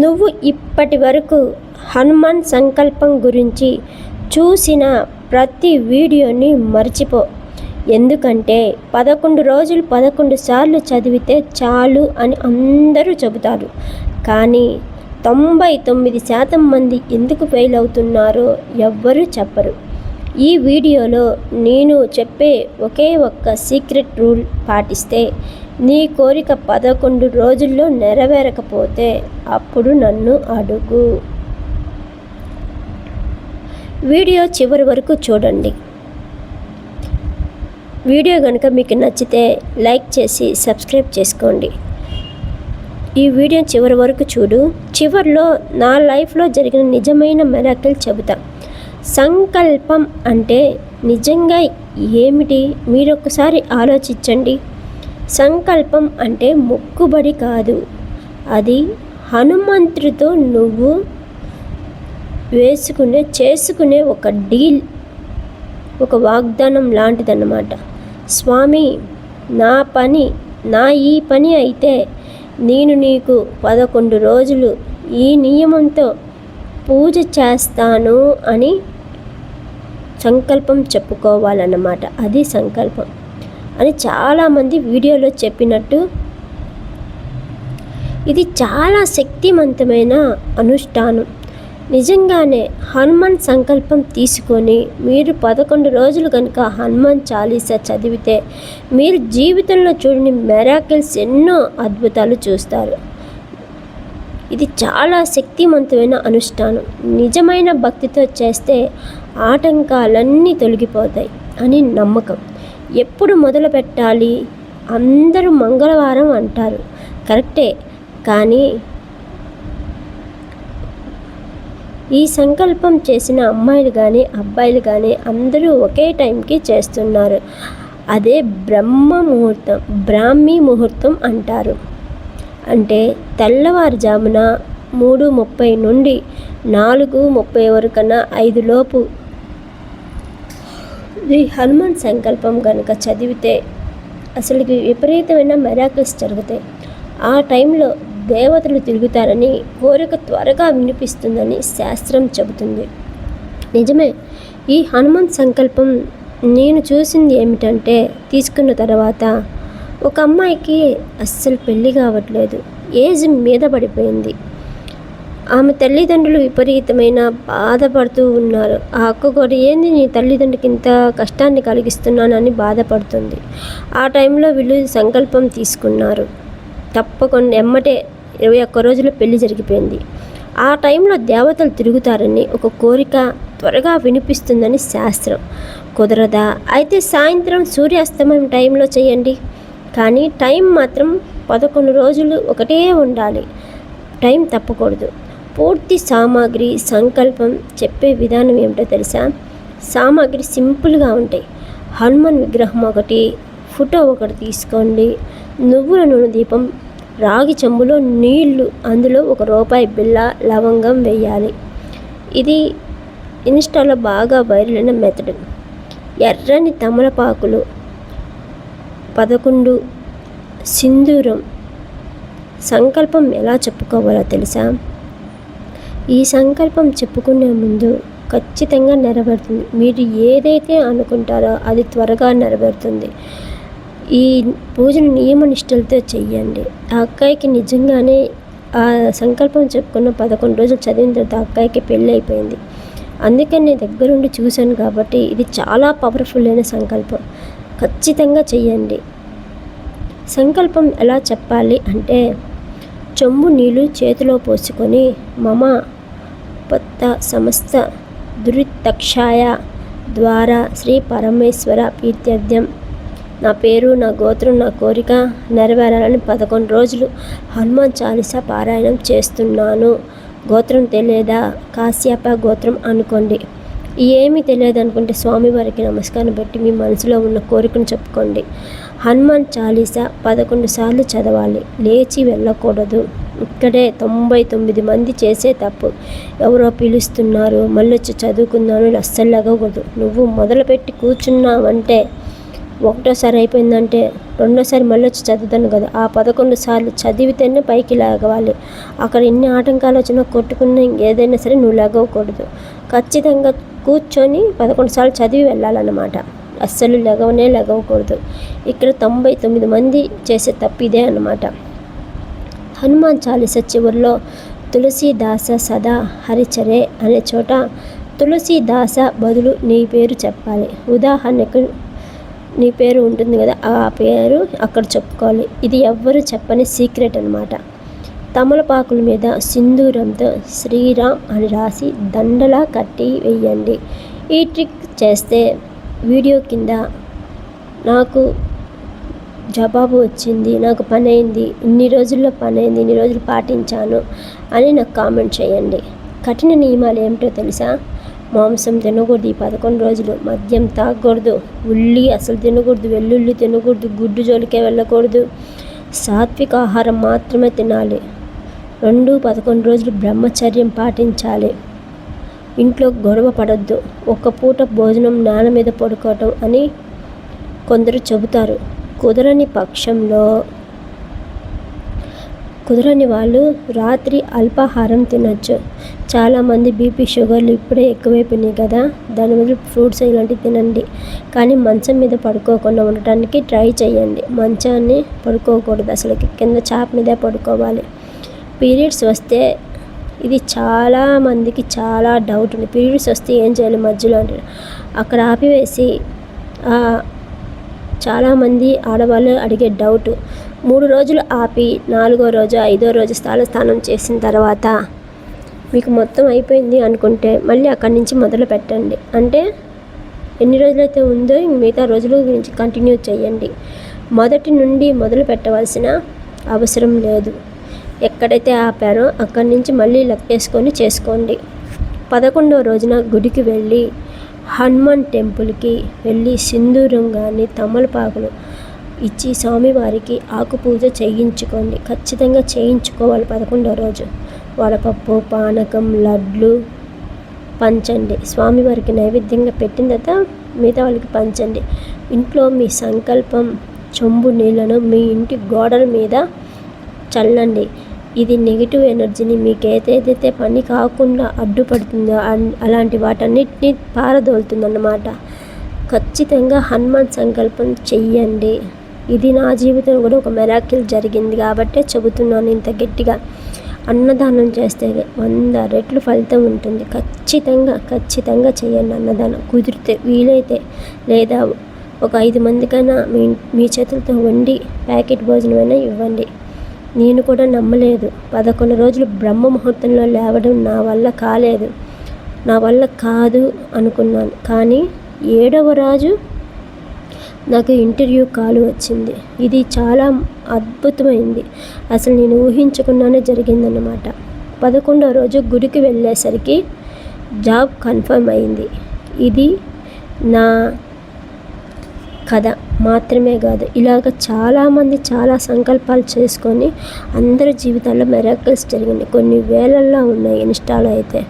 నువ్వు ఇప్పటి వరకు హనుమాన్ సంకల్పం గురించి చూసిన ప్రతి వీడియోని మర్చిపో. ఎందుకంటే 11 రోజులు 11 సార్లు చదివితే చాలు అని అందరూ చెబుతారు. కానీ 99% మంది ఎందుకు ఫెయిల్ అవుతున్నారో ఎవ్వరూ చెప్పరు. ఈ వీడియోలో నేను చెప్పే ఒకే ఒక్క సీక్రెట్ రూల్ పాటిస్తే నీ కోరిక 11 రోజుల్లో నెరవేరకపోతే అప్పుడు నన్ను అడుగు. వీడియో చివరి వరకు చూడండి. వీడియో కనుక మీకు నచ్చితే లైక్ చేసి సబ్స్క్రైబ్ చేసుకోండి. ఈ వీడియో చివరి వరకు చూడు. చివరిలో నా లైఫ్లో జరిగిన నిజమైన మిరాకిల్ చెబుతా. సంకల్పం అంటే నిజంగా ఏమిటి మీరు ఒక్కసారి ఆలోచించండి. సంకల్పం అంటే మొక్కుబడి కాదు, అది హనుమంతుడితో నువ్వు చేసుకునే ఒక డీల్, ఒక వాగ్దానం లాంటిదన్నమాట. స్వామి, నా ఈ పని అయితే నేను నీకు 11 రోజులు ఈ నియమంతో పూజ చేస్తాను అని సంకల్పం చెప్పుకోవాలన్నమాట. అది సంకల్పం అని చాలామంది వీడియోలో చెప్పినట్టు ఇది చాలా శక్తివంతమైన అనుష్ఠానం. నిజంగానే హనుమాన్ సంకల్పం తీసుకొని మీరు 11 రోజులు కనుక హనుమాన్ చాలీసా చదివితే మీరు జీవితంలో చూడని మిరాకిల్స్ ఎన్నో అద్భుతాలు చూస్తారు. ఇది చాలా శక్తివంతమైన అనుష్ఠానం. నిజమైన భక్తితో చేస్తే ఆటంకాలన్నీ తొలగిపోతాయి అని నమ్మకం. ఎప్పుడు మొదలు పెట్టాలి? అందరూ మంగళవారం అంటారు, కరెక్టే. కానీ ఈ సంకల్పం చేసిన అమ్మాయిలు కానీ అబ్బాయిలు కానీ అందరూ ఒకే టైంకి చేస్తున్నారు. అదే బ్రాహ్మీ ముహూర్తం అంటారు. అంటే తెల్లవారుజామున 3:30 నుండి 4:30 వరకన్నా 5 లోపు ఈ హనుమాన్ సంకల్పం కనుక చదివితే అసలుకి విపరీతమైన మిరాకిల్స్ జరుగుతాయి. ఆ టైంలో దేవతలు తిరుగుతారని, కోరిక త్వరగా వినిపిస్తుందని శాస్త్రం చెబుతుంది. నిజమే. ఈ హనుమాన్ సంకల్పం నేను చూసింది ఏమిటంటే, తీసుకున్న తర్వాత ఒక అమ్మాయికి అస్సలు పెళ్ళి కావట్లేదు, ఏజ్ మీద పడిపోయింది. ఆమె తల్లిదండ్రులు విపరీతమైన బాధపడుతూ ఉన్నారు. ఆ అక్క కూడా ఏంది నీ తల్లిదండ్రులకి ఇంత కష్టాన్ని కలిగిస్తున్నానని బాధపడుతుంది. ఆ టైంలో వీళ్ళు సంకల్పం తీసుకున్నారు. తప్పకుండా ఎమ్మటే 21 రోజుల్లో పెళ్లి జరిగిపోయింది. ఆ టైంలో దేవతలు తిరుగుతారని, ఒక కోరిక త్వరగా వినిపిస్తుందని శాస్త్రం. కుదరదా? అయితే సాయంత్రం సూర్యాస్తమయం టైంలో చేయండి. కానీ టైం మాత్రం 11 రోజులు ఒకటే ఉండాలి. టైం తప్పకూడదు. పూర్తి సామాగ్రి సంకల్పం చెప్పే విధానం ఏమిటో తెలుసా? సామాగ్రి సింపుల్గా ఉంటాయి. హనుమాన్ విగ్రహం ఒకటి, ఫోటో ఒకటి తీసుకోండి, నువ్వుల నూనె దీపం, రాగి చెంబులో నీళ్లు, అందులో ₹1 బిళ్ళ, లవంగం వేయాలి. ఇది ఇన్స్టాలో బాగా వైరల్ అయిన మెథడ్. ఎర్రని తమలపాకులు 11, సింధూరం. సంకల్పం ఎలా చెప్పుకోవాలో తెలుసా? ఈ సంకల్పం చెప్పుకునే ముందు ఖచ్చితంగా నెరవేరుతుంది. మీరు ఏదైతే అనుకుంటారో అది త్వరగా నెరవేరుతుంది. ఈ పూజను నియమనిష్టలతో చెయ్యండి. ఆ అక్కాయికి నిజంగానే ఆ సంకల్పం చెప్పుకున్న 11 రోజులు చదివిన తర్వాత ఆ అక్కాయికి పెళ్ళి అయిపోయింది. అందుకని నేను దగ్గరుండి చూశాను కాబట్టి ఇది చాలా పవర్ఫుల్ అయిన సంకల్పం. ఖచ్చితంగా చెయ్యండి. సంకల్పం ఎలా చెప్పాలి అంటే, చెంబు నీళ్ళు చేతిలో పోసుకొని మమ పత్త సమస్త దురితక్షాయ ద్వారా శ్రీ పరమేశ్వర ప్రీత్యర్థం, నా పేరు, నా గోత్రం, నా కోరిక నెరవేరాలని 11 రోజులు హనుమాన్ చాలీసా పారాయణం చేస్తున్నాను. గోత్రం తెలియదా? కాశ్యప గోత్రం అనుకోండి. ఏమీ తెలియదు అనుకుంటే స్వామివారికి నమస్కారం పెట్టి మీ మనసులో ఉన్న కోరికను చెప్పుకోండి. హనుమాన్ చాలీసా 11 సార్లు చదవాలి. లేచి వెళ్ళకూడదు. ఇక్కడే 99 మంది చేసే తప్పు. ఎవరో పిలుస్తున్నారు మళ్ళీ వచ్చి చదువుకున్నాను అస్సలు లగకూడదు. నువ్వు మొదలుపెట్టి కూర్చున్నావంటే ఒకటోసారి అయిపోయిందంటే రెండోసారి మళ్ళీ వచ్చి చదువుతాను కదా, ఆ 11 సార్లు చదివితేనే పైకి లేగవాలి. అక్కడ ఎన్ని ఆటంకాలు వచ్చినా కొట్టుకున్నా ఏదైనా సరే నువ్వు లేగవకూడదు. ఖచ్చితంగా కూర్చొని 11 సార్లు చదివి వెళ్ళాలన్నమాట. అస్సలు లేగవకూడదు. ఇక్కడ 99 మంది చేసే తప్పు ఇదే అన్నమాట. హనుమాన్ చాలీసా చివరిలో తులసీదాస సదా హరిచరే అనే చోట తులసీదాస బదులు నీ పేరు చెప్పాలి. ఉదాహరణకు నీ పేరు ఉంటుంది కదా, ఆ పేరు అక్కడ చెప్పుకోవాలి. ఇది ఎవ్వరు చెప్పని సీక్రెట్ అన్నమాట. తమలపాకుల మీద సింధూరంతో శ్రీరామ్ అని రాసి దండలా కట్టి వేయండి. ఈ ట్రిక్ చేస్తే వీడియో కింద నాకు జవాబు వచ్చింది, నాకు పని అయింది, ఇన్ని రోజుల్లో పని అయింది, ఇన్ని రోజులు పాటించాను అని నాకు కామెంట్ చేయండి. కఠిన నియమాలు ఏమిటో తెలుసా? మాంసం తినకూడదు ఈ 11 రోజులు, మద్యం తాగకూడదు, ఉల్లి అసలు తినకూడదు, వెల్లుల్లి తినకూడదు, గుడ్డు జోలికే వెళ్ళకూడదు, సాత్విక ఆహారం మాత్రమే తినాలి. 11 రోజులు బ్రహ్మచర్యం పాటించాలి. ఇంట్లో గొడవ పడద్దు, ఒక్క పూట భోజనం నేల మీద పడుకోవటం అని కొందరు చెబుతారు. కుదరని వాళ్ళు రాత్రి అల్పాహారం తినచ్చు. చాలామంది బీపీ షుగర్లు ఇప్పుడే ఎక్కువైపోయినాయి కదా, దాని బదులు ఫ్రూట్స్ ఇలాంటివి తినండి. కానీ మంచం మీద పడుకోకుండా ఉండటానికి ట్రై చేయండి. మంచాన్ని పడుకోకూడదు, అసలు కింద చాప మీదే పడుకోవాలి. పీరియడ్స్ వస్తే ఇది చాలామందికి చాలా డౌట్ ఉంది. పీరియడ్స్ వస్తే ఏం చేయాలి మధ్యలో అంటే అక్కడ ఆపివేసి, చాలామంది ఆడవాళ్ళు అడిగే డౌట్, 3 రోజులు ఆపి 4వ రోజు 5వ రోజు స్నానం చేసిన తర్వాత మీకు మొత్తం అయిపోయింది అనుకుంటే మళ్ళీ అక్కడి నుంచి మొదలు పెట్టండి. అంటే ఎన్ని రోజులైతే ఉందో మిగతా రోజుల గురించి కంటిన్యూ చేయండి. మొదటి నుండి మొదలు పెట్టవలసిన అవసరం లేదు. ఎక్కడైతే ఆపారో అక్కడి నుంచి మళ్ళీ లెక్కేసుకొని చేసుకోండి. 11వ రోజున గుడికి వెళ్ళి హనుమాన్ టెంపుల్కి వెళ్ళి సింధూరం కానీ తమలపాకులు ఇచ్చి స్వామివారికి ఆకు పూజ చేయించుకోండి. ఖచ్చితంగా చేయించుకోవాలి. 11వ రోజు వడపప్పు, పానకం, లడ్లు పంచండి. స్వామివారికి నైవేద్యంగా పెట్టిన తర్వాత మిగతా వాళ్ళకి పంచండి. ఇంట్లో మీ సంకల్పం చెంబు నీళ్లను మీ ఇంటి గోడల మీద చల్లండి. ఇది నెగిటివ్ ఎనర్జీని మీకు ఏదైతే పని కాకుండా అడ్డుపడుతుందో అలాంటి వాటన్నిటిని పారదోలుతుందన్నమాట. ఖచ్చితంగా హనుమాన్ సంకల్పం చెయ్యండి. ఇది నా జీవితంలో కూడా ఒక మిరాకిల్ జరిగింది కాబట్టే చెబుతున్నాను ఇంత గట్టిగా. అన్నదానం చేస్తే 100 రెట్లు ఫలితం ఉంటుంది. ఖచ్చితంగా చేయండి అన్నదానం. కుదిరితే వీలైతే, లేదా ఒక 5 మందికైనా మీ చేతులతో వండి ప్యాకెట్ భోజనమైనా ఇవ్వండి. నేను కూడా నమ్మలేదు. 11 రోజులు బ్రహ్మ ముహూర్తంలో లేవడం నా వల్ల కాదు అనుకున్నాను. కానీ 7వ రోజు నాకు ఇంటర్వ్యూ కాల్ వచ్చింది. ఇది చాలా అద్భుతమైంది. అసలు నేను ఊహించకుండానే జరిగిందన్నమాట. 11వ రోజు గుడికి వెళ్ళేసరికి జాబ్ కన్ఫర్మ్ అయింది. ఇది నా కథ మాత్రమే కాదు, ఇలాగ చాలామంది చాలా సంకల్పాలు చేసుకొని అందరి జీవితాల్లో మిరాకిల్స్ జరిగినాయి. కొన్ని వేలల్లో ఉన్నాయి ఇన్స్టాలో అయితే.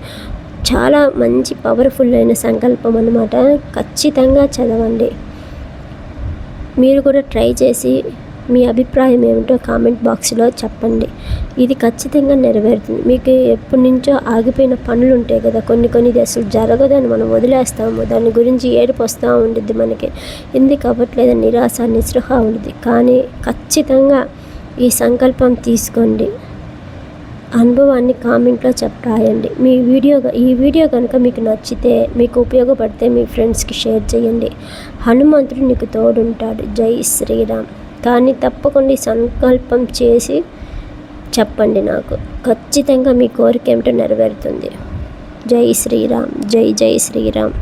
చాలా మంచి పవర్ఫుల్ అయిన సంకల్పం అన్నమాట. ఖచ్చితంగా చదవండి. మీరు కూడా ట్రై చేసి మీ అభిప్రాయం ఏమిటో కామెంట్ బాక్స్లో చెప్పండి. ఇది ఖచ్చితంగా నెరవేరుతుంది. మీకు ఎప్పటి నుంచో ఆగిపోయిన పనులు ఉంటాయి కదా, కొన్ని ఇది అసలు జరగదని మనం వదిలేస్తాము. దాని గురించి ఏడుపు వస్తూ ఉంటుంది మనకి, ఎందుకు అవ్వట్లేదని నిరాశ నిస్పృహ ఉంటుంది. కానీ ఖచ్చితంగా ఈ సంకల్పం తీసుకోండి. అనుభవాన్ని కామెంట్లో రాయండి. ఈ వీడియో కనుక మీకు నచ్చితే, మీకు ఉపయోగపడితే మీ ఫ్రెండ్స్కి షేర్ చేయండి. హనుమంతుడు నీకు తోడుంటాడు. జై శ్రీరామ్. కానీ తప్పకుండా ఈ సంకల్పం చేసి చెప్పండి నాకు. ఖచ్చితంగా మీ కోరిక ఏమిటో నెరవేరుతుంది. జై శ్రీరామ్. జై శ్రీరామ్.